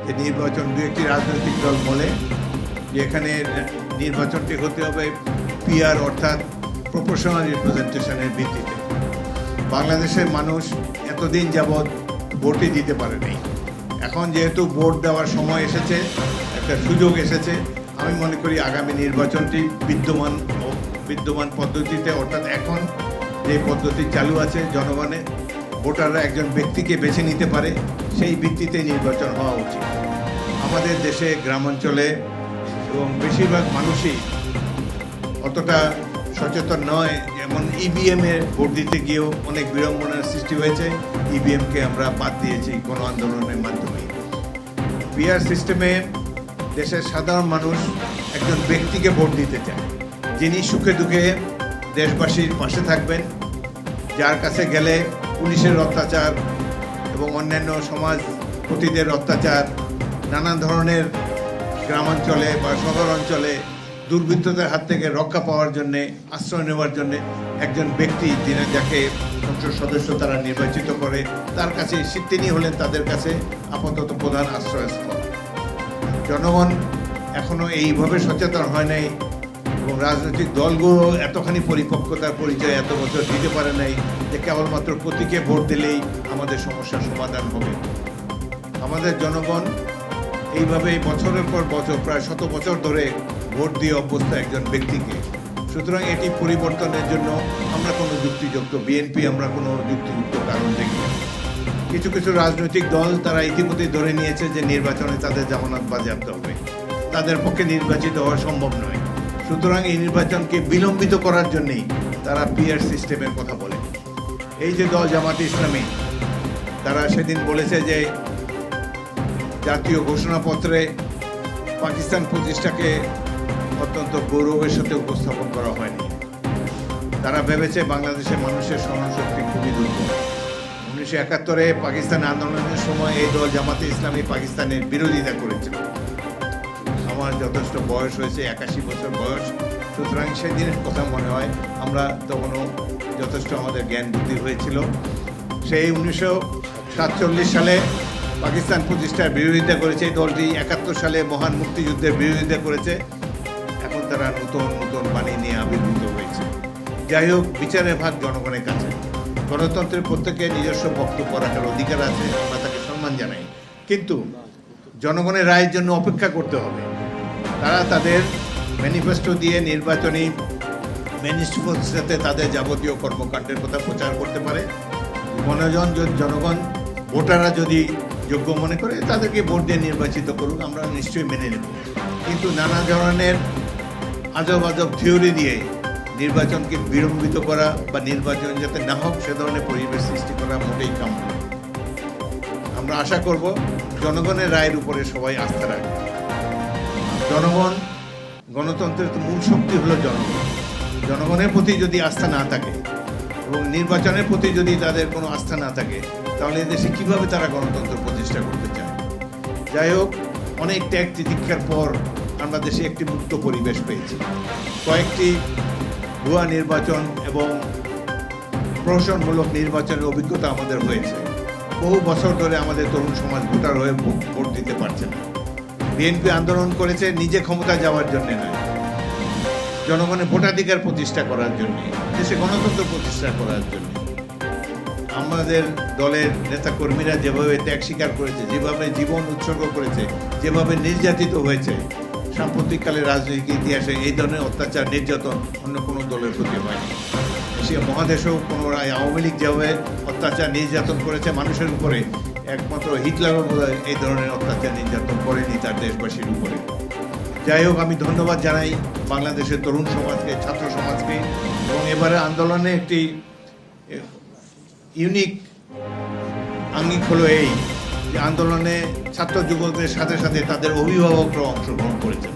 যে নির্বাচন দু একটি রাজনৈতিক দল বলে যে এখানে নির্বাচনটি হতে হবে পিআর অর্থাৎ প্রপোর্শনাল রিপ্রেজেন্টেশনের ভিত্তিতে। বাংলাদেশের মানুষ এতদিন যাবৎ ভোটই দিতে পারেনি। এখন যেহেতু ভোট দেওয়ার সময় এসেছে, একটা সুযোগ এসেছে, আমি মনে করি আগামী নির্বাচনটি বিদ্যমান পদ্ধতিতে অর্থাৎ এখন যে পদ্ধতি চালু আছে জনগণে ভোটাররা একজন ব্যক্তিকে বেছে নিতে পারে সেই ভিত্তিতে নির্বাচন হওয়া উচিত। আমাদের দেশে গ্রামাঞ্চলে এবং বেশিরভাগ মানুষই অতটা সচেতন নয়, যেমন ইভিএমে ভোট দিতে গিয়েও অনেক বিড়ম্বনার সৃষ্টি হয়েছে। ইভিএমকে আমরা বাদ দিয়েছি গণ আন্দোলনের মাধ্যমে। পিআর সিস্টেমে দেশের সাধারণ মানুষ একজন ব্যক্তিকে ভোট দিতে চায় যিনি সুখে দুঃখে দেশবাসীর পাশে থাকবেন, যার কাছে গেলে পুলিশের অত্যাচার এবং অন্যান্য সমাজপতিদের অত্যাচার, নানান ধরনের গ্রামাঞ্চলে বা শহর অঞ্চলে দুর্বৃত্তদের হাত থেকে রক্ষা পাওয়ার জন্যে, আশ্রয় নেওয়ার জন্যে একজন ব্যক্তি যিনি যাকে সংসদ সদস্য তারা নির্বাচিত করে তার কাছে তিনি হলেন তাদের কাছে আপাতত প্রধান আশ্রয়স্থল। জনগণ এখনো এইভাবে সচেতন হয় নাই এবং রাজনৈতিক দলগুলো এতখানি পরিপক্কতার পরিচয় এত বছর দিতে পারে নাই যে কেবলমাত্র প্রতীকে ভোট দিলেই আমাদের সমস্যার সমাধান হবে। আমাদের জনগণ এইভাবে বছরের পর বছর প্রায় 100 বছর ধরে ভোট দিয়ে অভ্যস্ত একজন ব্যক্তিকে। সুতরাং এটি পরিবর্তনের জন্য আমরা কোনো যুক্তিযুক্ত বিএনপি আমরা কোনো যুক্তিযুক্ত কারণ দেখি না। কিছু কিছু রাজনৈতিক দল তারা ইতিমধ্যেই ধরে নিয়েছে যে নির্বাচনে তাদের জামানত বাজেয়াপ্ত হবে, তাদের পক্ষে নির্বাচিত হওয়া সম্ভব নয়। সুতরাং এই নির্বাচনকে বিলম্বিত করার জন্যেই তারা পিআর সিস্টেমের কথা বলে। এই যে দল জামাতে ইসলামী, তারা সেদিন বলেছে যে জাতীয় ঘোষণাপত্রে পাকিস্তান প্রতিষ্ঠাকে অত্যন্ত গৌরবের সাথে উপস্থাপন করা হয়নি। তারা ভেবেছে বাংলাদেশের মানুষের স্মরণশক্তি খুবই দুর্বল। 1971-এ পাকিস্তান আন্দোলনের সময় এই দল জামাতে ইসলামী পাকিস্তানের বিরোধিতা করেছিল। আমার যথেষ্ট বয়স হয়েছে, 81 বছর বয়স, সুতরাং সেদিনের কথা মনে হয়। আমরা তখনও যথেষ্ট আমাদের জ্ঞান বুদ্ধি হয়েছিল। সেই 1947 সালে পাকিস্তান প্রতিষ্ঠার বিরোধিতা করেছে এই দলটি। 71 সালে মহান মুক্তিযুদ্ধের বিরোধিতা করেছে। এখন তারা নতুন নতুন বাণী নিয়ে আবির্ভূত হয়েছে। যাই হোক, বিচারের ভাগ জনগণের কাছে। গণতন্ত্রের প্রত্যেকের নিজস্ব বক্তব্য রাখার অধিকার আছে, আমরা তাকে সম্মান জানাই, কিন্তু জনগণের রায়ের জন্য অপেক্ষা করতে হবে। তারা তাদের ম্যানিফেস্টো দিয়ে নির্বাচনী ম্যানিফেস্টোর সাথে তাদের যাবতীয় কর্মকাণ্ডের কথা প্রচার করতে পারে। জনগণ ভোটাররা যদি যোগ্য মনে করে তাদেরকে ভোট দিয়ে নির্বাচিত করুক, আমরা নিশ্চয়ই মেনে নেব। কিন্তু নানা ধরনের আজব আজব থিওরি দিয়ে নির্বাচনকে বিলম্বিত করা বা নির্বাচন যাতে না হোক সে ধরনের পরিবেশ সৃষ্টি করা মোটেই কাম্য। আমরা আশা করব জনগণের রায়ের উপরে সবাই আস্থা রাখবে। জনগণ, গণতন্ত্রের তো মূল শক্তি হলো জনগণ। জনগণের প্রতি যদি আস্থা না থাকে এবং নির্বাচনের প্রতি যদি তাদের কোনো আস্থা না থাকে, তাহলে এদেশে কীভাবে তারা গণতন্ত্র প্রতিষ্ঠা করতে চায়? যাই হোক, অনেক ত্যাগ তিতিক্ষার পর আমরা দেশে একটি মুক্ত পরিবেশ পেয়েছি। কয়েকটি ভুয়া নির্বাচন এবং প্রহসনমূলক নির্বাচনের অভিজ্ঞতা আমাদের হয়েছে। বহু বছর ধরে আমাদের তরুণ সমাজ ভোটার হয়ে ভোট দিতে পারছে না। বিএনপি আন্দোলন করেছে নিজে ক্ষমতা যাওয়ার জন্য নয়, জনগণের ভোটাধিকার প্রতিষ্ঠা করার জন্য, দেশে গণতন্ত্র প্রতিষ্ঠা করার জন্য। আমাদের দলের নেতাকর্মীরা যেভাবে ত্যাগ স্বীকার করেছে, যেভাবে জীবন উৎসর্গ করেছে, যেভাবে নির্যাতিত হয়েছে, সাম্প্রতিককালের রাজনৈতিক ইতিহাসে এই ধরনের অত্যাচার নির্যাতন অন্য কোনো দলের প্রতি হয়নি। এশিয়া মহাদেশেও কোনো আওয়ামী লীগ যেভাবে অত্যাচার নির্যাতন করেছে মানুষের উপরে, একমাত্র হিটলারও বোধহয় এই ধরনের অত্যাচার নির্যাতন করেনি তার দেশবাসীর উপরে। যাই হোক, আমি ধন্যবাদ জানাই বাংলাদেশের তরুণ সমাজকে, ছাত্র সমাজকে, এবং এবারে আন্দোলনে একটি ইউনিক আঙ্গিক হলো এই যে আন্দোলনে ছাত্র যুবকদের সাথে সাথে তাদের অভিভাবকরাও অংশগ্রহণ করেছেন।